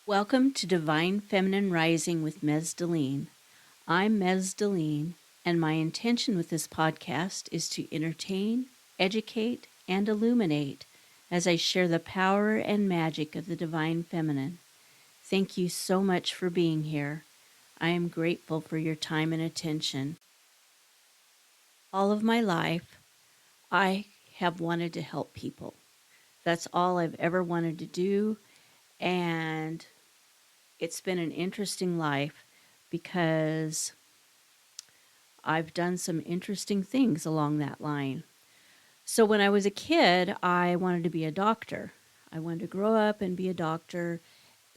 Welcome to Divine Feminine Rising with Mezdulene. I'm Mezdulene, and my intention with this podcast is to entertain, educate, and illuminate as I share the power and magic of the Divine Feminine. Thank you so much for being here. I am grateful for your time and attention. All of my life, I have wanted to help people. That's all I've ever wanted to do, and it's been an interesting life because I've done some interesting things along that line. So when I was a kid, I wanted to be a doctor. I wanted to grow up and be a doctor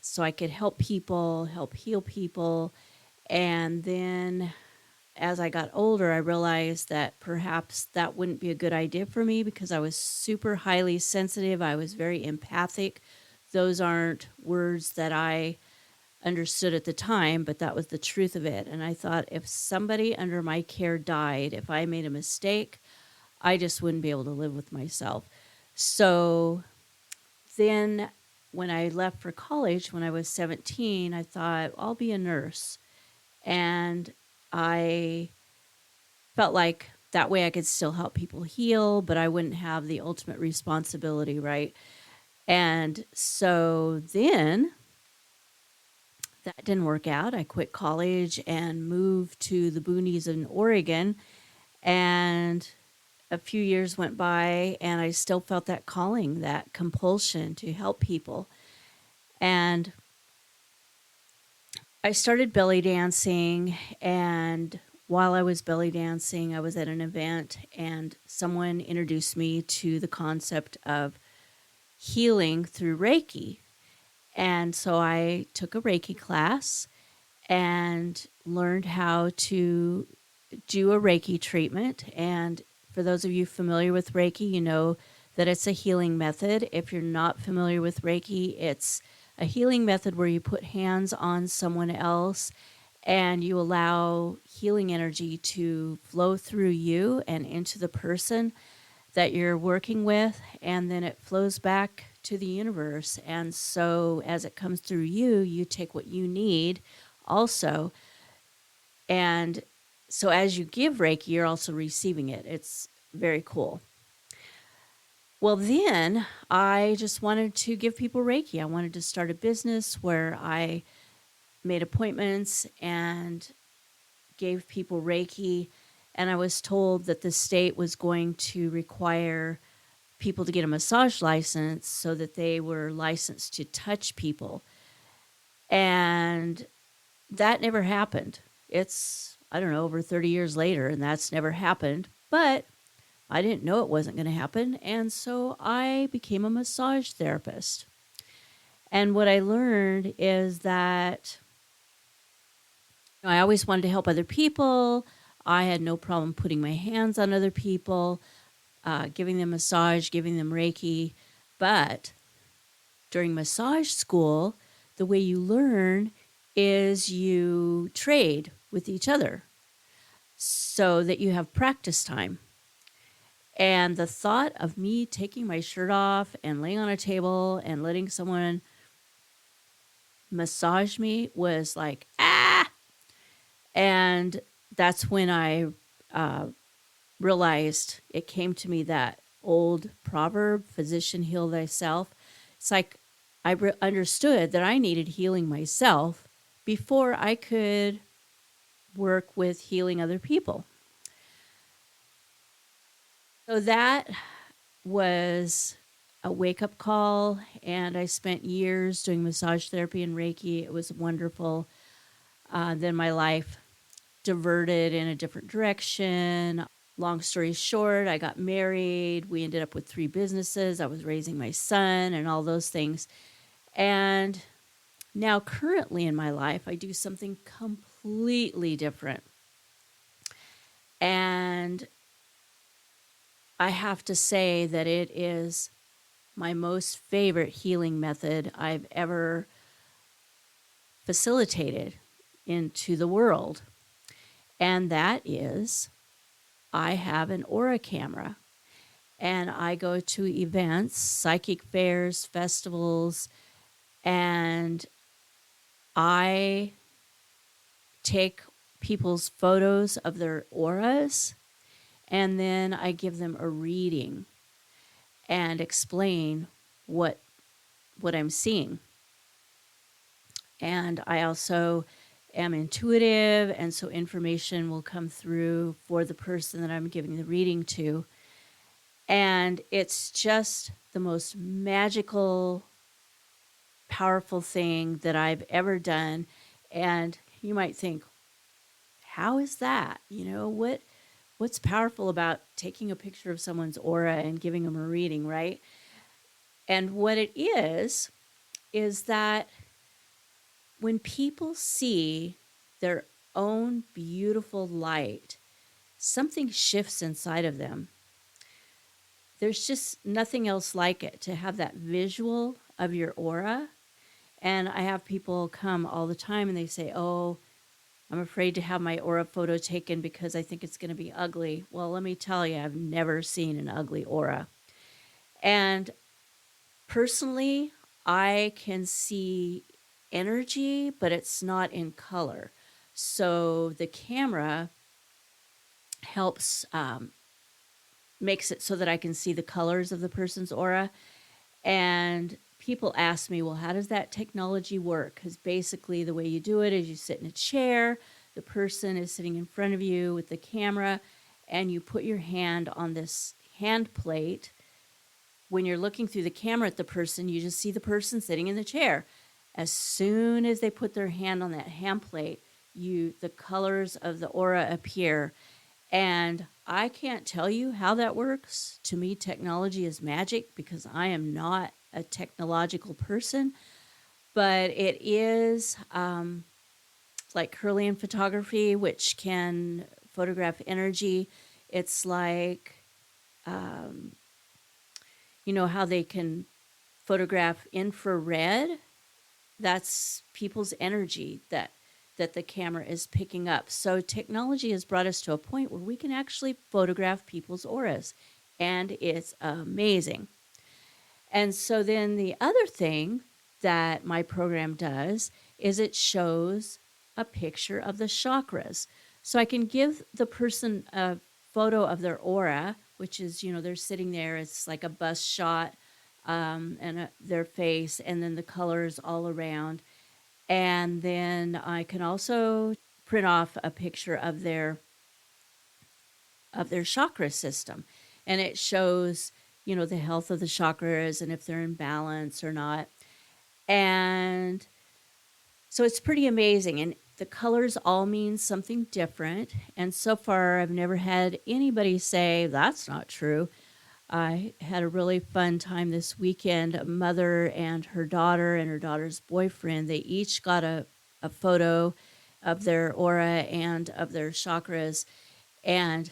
so I could help people, help heal people. And then as I got older, I realized that perhaps that wouldn't be a good idea for me because I was super highly sensitive. I was very empathic. Those aren't words that I understood at the time, but that was the truth of it. And I thought if somebody under my care died, if I made a mistake, I just wouldn't be able to live with myself. So then when I left for college, when I was 17, I thought I'll be a nurse. And I felt like that way I could still help people heal, but I wouldn't have the ultimate responsibility, right? And so then that didn't work out. I quit college and moved to the boonies in Oregon. And a few years went by, and I still felt that calling, that compulsion to help people. And I started belly dancing. And while I was belly dancing, I was at an event, and someone introduced me to the concept of healing through Reiki. And so I took a Reiki class and learned how to do a Reiki treatment. And for those of you familiar with Reiki, you know that it's a healing method. If you're not familiar with Reiki, it's a healing method where you put hands on someone else and you allow healing energy to flow through you and into the person that you're working with, and then it flows back to the universe. And so as it comes through you, you take what you need also. And so as you give Reiki, you're also receiving it. It's very cool. Well, then I just wanted to give people Reiki. I wanted to start a business where I made appointments and gave people Reiki. And I was told that the state was going to require people to get a massage license so that they were licensed to touch people. And that never happened. It's, I don't know, over 30 years later, and that's never happened. But I didn't know it wasn't going to happen. And so I became a massage therapist. And what I learned is that I always wanted to help other people. I had no problem putting my hands on other people, giving them massage, giving them Reiki. But during massage school, the way you learn is you trade with each other so that you have practice time. And the thought of me taking my shirt off and laying on a table and letting someone massage me was like, ah! And that's when I realized, it came to me, that old proverb, physician heal thyself. It's like I understood that I needed healing myself before I could work with healing other people. So that was a wake-up call, and I spent years doing massage therapy and Reiki. It was wonderful. Then my life diverted in a different direction. Long story short, I got married. We ended up with 3 businesses. I was raising my son and all those things. And now currently in my life, I do something completely different. And I have to say that it is my most favorite healing method I've ever facilitated into the world. And that is, I have an aura camera, and I go to events, psychic fairs, festivals, and I take people's photos of their auras, and then I give them a reading and explain what I'm seeing. And I also am intuitive, and so information will come through for the person that I'm giving the reading to. And it's just the most magical, powerful thing that I've ever done. And you might think, how is that? What's powerful about taking a picture of someone's aura and giving them a reading, right? And what it is that when people see their own beautiful light, something shifts inside of them. There's just nothing else like it, to have that visual of your aura. And I have people come all the time and they say, oh, I'm afraid to have my aura photo taken because I think it's going to be ugly. Well, let me tell you, I've never seen an ugly aura. And personally, I can see energy, but it's not in color. So the camera helps, makes it so that I can see the colors of the person's aura. And people ask me, well, how does that technology work? Because basically the way you do it is you sit in a chair, the person is sitting in front of you with the camera, and you put your hand on this hand plate. When you're looking through the camera at the person, you just see the person sitting in the chair. As soon as they put their hand on that hand plate, the colors of the aura appear. And I can't tell you how that works. To me, technology is magic because I am not a technological person. But it is like Kirlian photography, which can photograph energy. It's like, how they can photograph infrared. That's people's energy that the camera is picking up. So technology has brought us to a point where we can actually photograph people's auras, and it's amazing. And so then the other thing that my program does is it shows a picture of the chakras. So I can give the person a photo of their aura, which is, they're sitting there. It's like a bust shot, and their face, and then the colors all around. And then I can also print off a picture of their chakra system. And it shows, the health of the chakras and if they're in balance or not. And so it's pretty amazing. And the colors all mean something different. And so far, I've never had anybody say, that's not true. I had a really fun time this weekend. A mother and her daughter's boyfriend, they each got a photo of their aura and of their chakras. And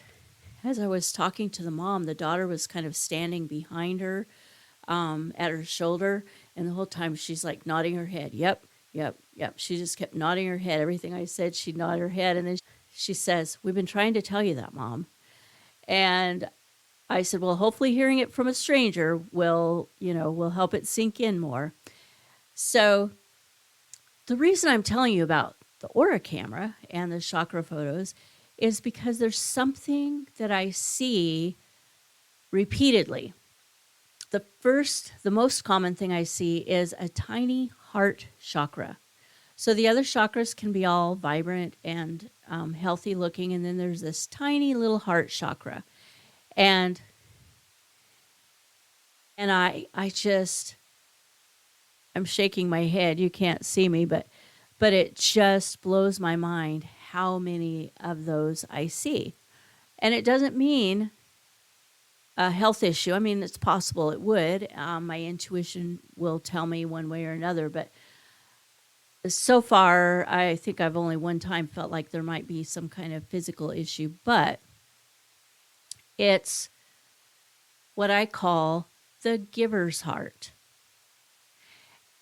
as I was talking to the mom, the daughter was kind of standing behind her, at her shoulder. And the whole time she's like nodding her head. Yep, yep, yep. She just kept nodding her head. Everything I said, she'd nod her head. And then she says, we've been trying to tell you that, Mom. And I said, well, hopefully hearing it from a stranger will help it sink in more. So the reason I'm telling you about the aura camera and the chakra photos is because there's something that I see repeatedly. The most common thing I see is a tiny heart chakra. So the other chakras can be all vibrant and healthy looking. And then there's this tiny little heart chakra. And I'm shaking my head. You can't see me, but it just blows my mind how many of those I see. And it doesn't mean a health issue. I mean, it's possible it would. My intuition will tell me one way or another, but so far, I think I've only one time felt like there might be some kind of physical issue, but it's what I call the giver's heart.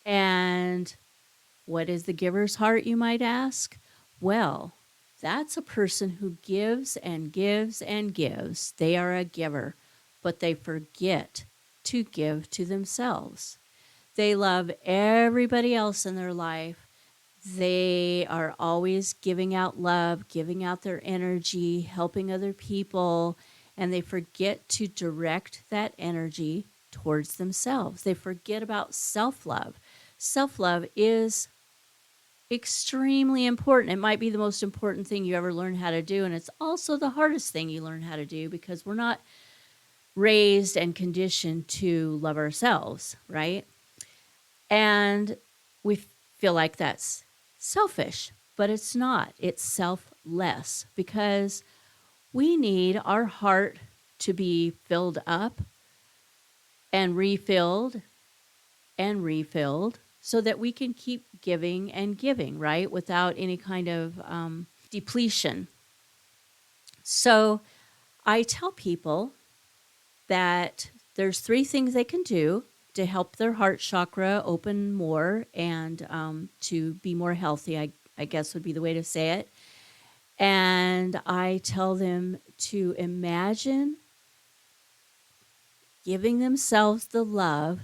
And what is the giver's heart, you might ask? Well, that's a person who gives and gives and gives. They are a giver, but they forget to give to themselves. They love everybody else in their life. They are always giving out love, giving out their energy, helping other people, and they forget to direct that energy towards themselves. They forget about self-love. Self-love is extremely important. It might be the most important thing you ever learn how to do, and it's also the hardest thing you learn how to do because we're not raised and conditioned to love ourselves, right? And we feel like that's selfish, but it's not. It's selfless because we need our heart to be filled up and refilled so that we can keep giving and giving, right? Without any kind of depletion. So I tell people that there's 3 things they can do to help their heart chakra open more and to be more healthy, I guess would be the way to say it. And I tell them to imagine giving themselves the love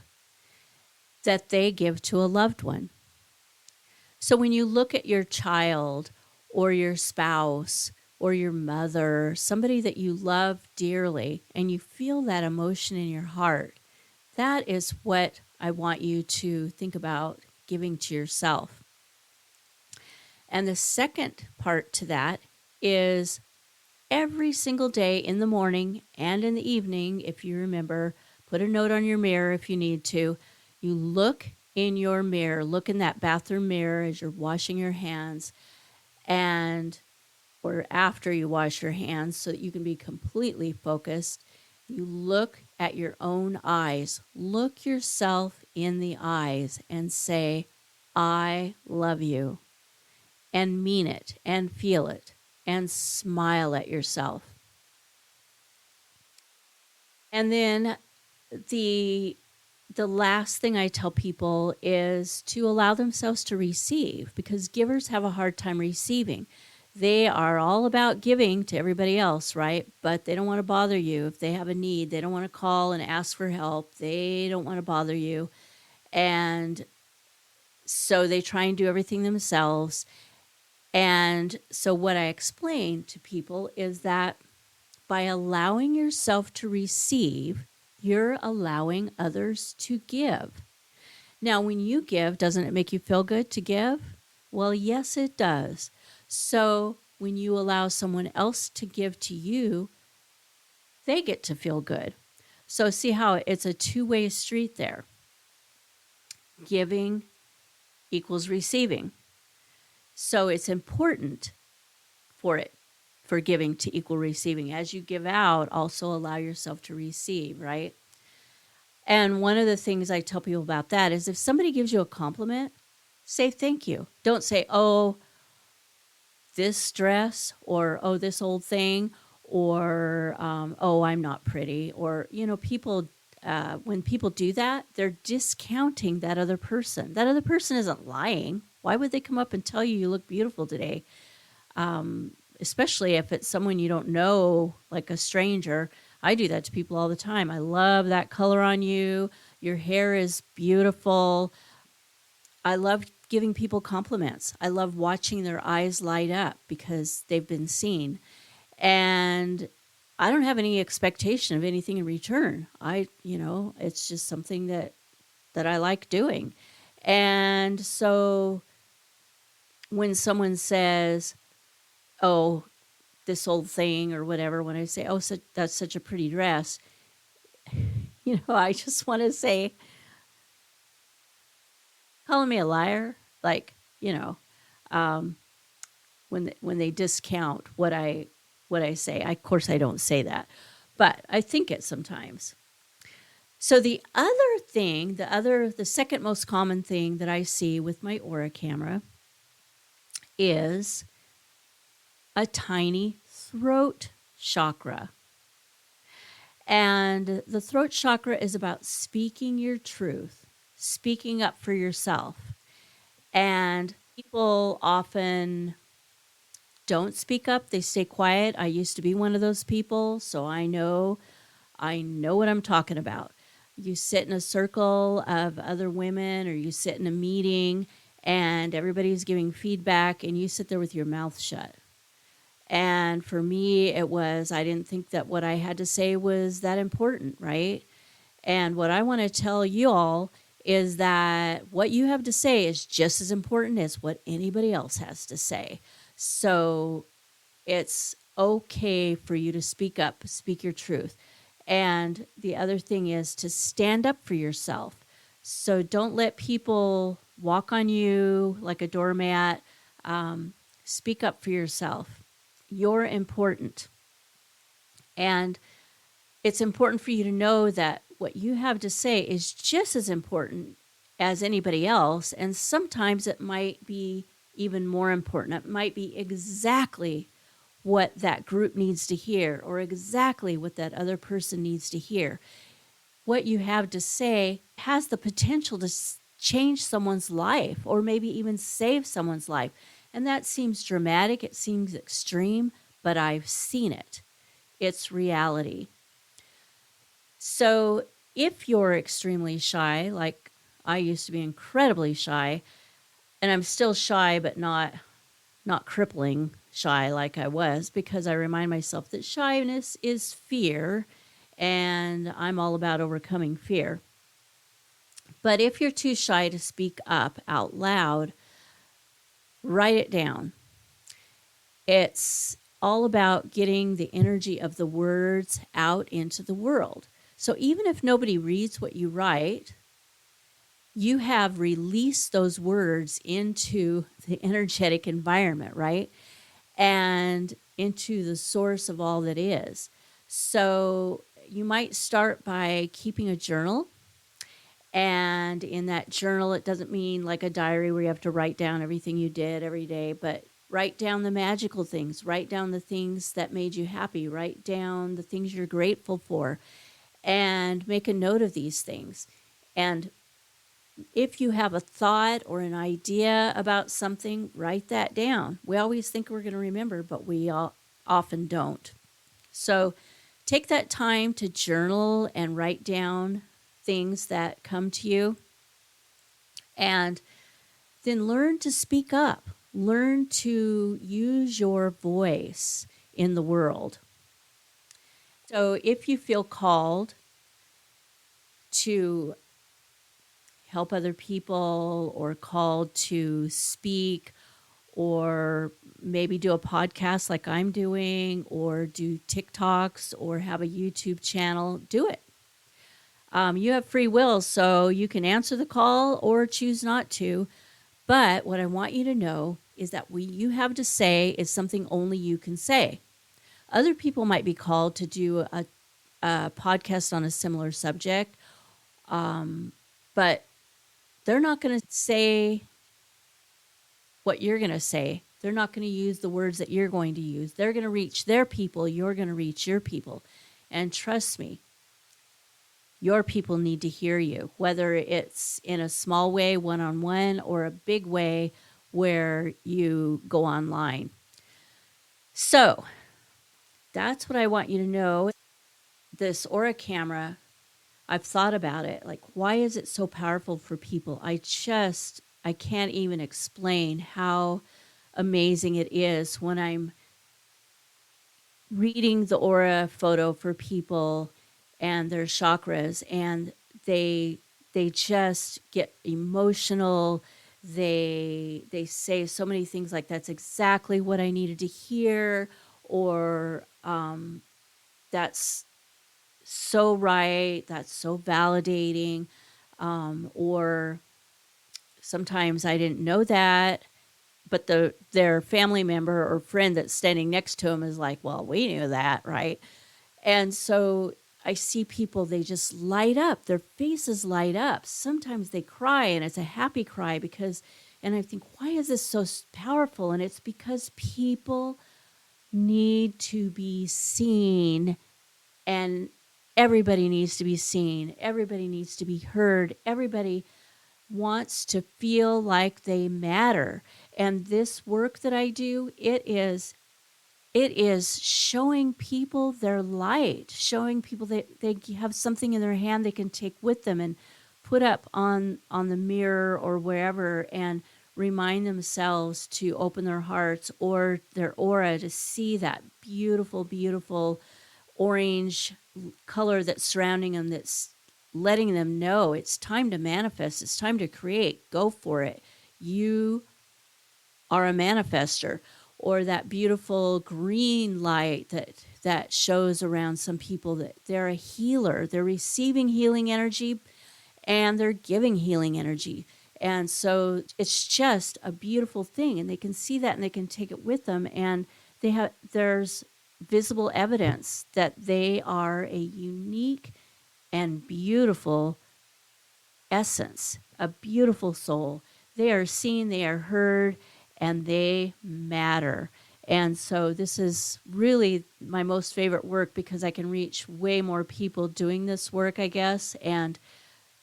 that they give to a loved one. So when you look at your child or your spouse or your mother, somebody that you love dearly, and you feel that emotion in your heart, that is what I want you to think about giving to yourself. And the second part to that is every single day in the morning and in the evening, if you remember, put a note on your mirror if you need to. You look in your mirror, look in that bathroom mirror as you're washing your hands or after you wash your hands so that you can be completely focused. You look at your own eyes. Look yourself in the eyes and say, I love you, and mean it and feel it and smile at yourself. And then the last thing I tell people is to allow themselves to receive, because givers have a hard time receiving. They are all about giving to everybody else, right? But they don't want to bother you if they have a need. They don't want to call and ask for help. They don't want to bother you. And so they try and do everything themselves. And so what I explain to people is that by allowing yourself to receive, you're allowing others to give. Now, when you give, doesn't it make you feel good to give? Well, yes, it does. So when you allow someone else to give to you, they get to feel good. So see how it's a two-way street there. Giving equals receiving. So it's important for giving to equal receiving. As you give out, also allow yourself to receive, right? And one of the things I tell people about that is if somebody gives you a compliment, say thank you. Don't say, oh, this dress, or oh, this old thing, or oh, I'm not pretty. Or, people, when people do that, they're discounting that other person. That other person isn't lying. Why would they come up and tell you look beautiful today? Especially if it's someone you don't know, like a stranger. I do that to people all the time. I love that color on you. Your hair is beautiful. I love giving people compliments. I love watching their eyes light up because they've been seen. And I don't have any expectation of anything in return. It's just something that I like doing. And so when someone says, oh, this old thing or whatever, when I say, oh, that's such a pretty dress, I just want to say, calling me a liar, like, when they discount what I say. Of course, I don't say that, but I think it sometimes. So the other thing, the second most common thing that I see with my aura camera is a tiny throat chakra. And the throat chakra is about speaking your truth, speaking up for yourself. And people often don't speak up. They stay quiet. I used to be one of those people, so I know what I'm talking about. You sit in a circle of other women, or you sit in a meeting and everybody's giving feedback, and you sit there with your mouth shut. And for me, it was, I didn't think that what I had to say was that important, right? And what I want to tell you all is that what you have to say is just as important as what anybody else has to say. So it's okay for you to speak up, speak your truth. And the other thing is to stand up for yourself. So don't let people walk on you like a doormat. Speak up for yourself. You're important. And it's important for you to know that what you have to say is just as important as anybody else. And sometimes it might be even more important. It might be exactly what that group needs to hear, or exactly what that other person needs to hear. What you have to say has the potential to change someone's life, or maybe even save someone's life. And that seems dramatic, it seems extreme, but I've seen it. It's reality. So if you're extremely shy, like I used to be incredibly shy, and I'm still shy, but not crippling shy like I was, because I remind myself that shyness is fear, and I'm all about overcoming fear. But if you're too shy to speak up out loud, write it down. It's all about getting the energy of the words out into the world. So even if nobody reads what you write, you have released those words into the energetic environment, right? And into the source of all that is. So you might start by keeping a journal. And in that journal, it doesn't mean like a diary where you have to write down everything you did every day, but write down the magical things, write down the things that made you happy, write down the things you're grateful for, and make a note of these things. And if you have a thought or an idea about something, write that down. We always think we're going to remember, but we often don't. So take that time to journal and write down things that come to you. And then learn to speak up. Learn to use your voice in the world. So if you feel called to help other people, or called to speak, or maybe do a podcast like I'm doing, or do TikToks, or have a YouTube channel, do it. You have free will, so you can answer the call or choose not to. But what I want you to know is that what you have to say is something only you can say. Other people might be called to do a podcast on a similar subject, but they're not going to say what you're going to say. They're not going to use the words that you're going to use. They're going to reach their people. You're going to reach your people. And trust me, your people need to hear you, whether it's in a small way, one-on-one, or a big way where you go online. So that's what I want you to know. This Aura camera, I've thought about it. Like, why is it so powerful for people? I can't even explain how amazing it is when I'm reading the aura photo for people and their chakras, and they just get emotional. They say so many things like, that's exactly what I needed to hear, or that's so right, that's so validating, or sometimes I didn't know that, but their family member or friend that's standing next to them is like, well, we knew that, right? And so I see people, they just light up, their faces light up. Sometimes they cry, and it's a happy cry, and I think, why is this so powerful? And it's because people need to be seen, and everybody needs to be seen. Everybody needs to be heard. Everybody wants to feel like they matter. And this work that I do, it is showing people their light, showing people that they have something in their hand they can take with them and put up on the mirror or wherever, and remind themselves to open their hearts or their aura to see that beautiful, beautiful orange color that's surrounding them, that's letting them know it's time to manifest, it's time to create, go for it. You are a manifester. Or that beautiful green light that shows around some people that they're a healer. They're receiving healing energy and they're giving healing energy. And so it's just a beautiful thing. And they can see that and they can take it with them. And there's visible evidence that they are a unique and beautiful essence, a beautiful soul. They are seen, they are heard, and they matter. And so this is really my most favorite work because I can reach way more people doing this work, I guess. And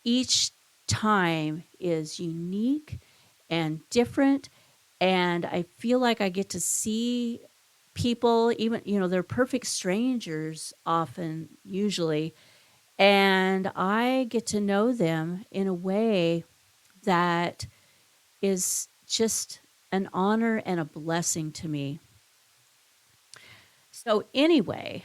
each time is unique and different. And I feel like I get to see people, even, they're perfect strangers often, usually. And I get to know them in a way that is just an honor and a blessing to me. So anyway,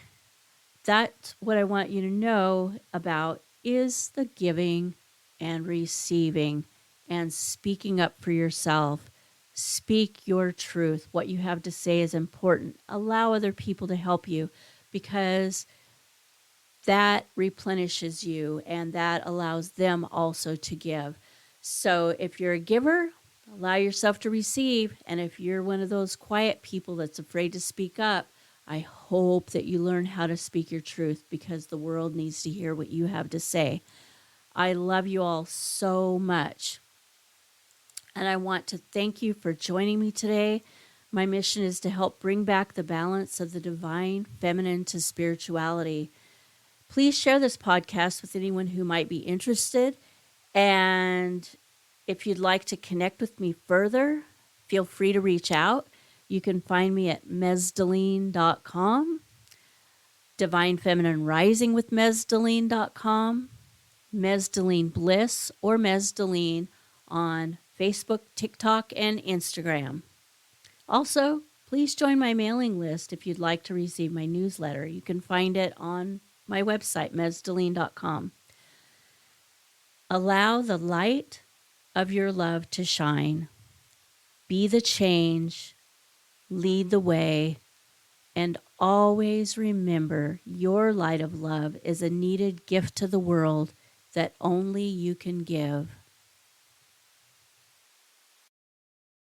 that's what I want you to know about is the giving and receiving and speaking up for yourself. Speak your truth. What you have to say is important. Allow other people to help you because that replenishes you and that allows them also to give. So if you're a giver, allow yourself to receive. And if you're one of those quiet people that's afraid to speak up, I hope that you learn how to speak your truth because the world needs to hear what you have to say. I love you all so much. And I want to thank you for joining me today. My mission is to help bring back the balance of the divine feminine to spirituality. Please share this podcast with anyone who might be interested. And if you'd like to connect with me further, feel free to reach out. You can find me at Mezdulene.com, Divine Feminine Rising with Mezdulene.com, Mezdulene Bliss or Mezdulene on Facebook, TikTok, and Instagram. Also, please join my mailing list if you'd like to receive my newsletter. You can find it on my website, Mezdulene.com. Allow the light of your love to shine. Be the change, lead the way, and always remember your light of love is a needed gift to the world that only you can give.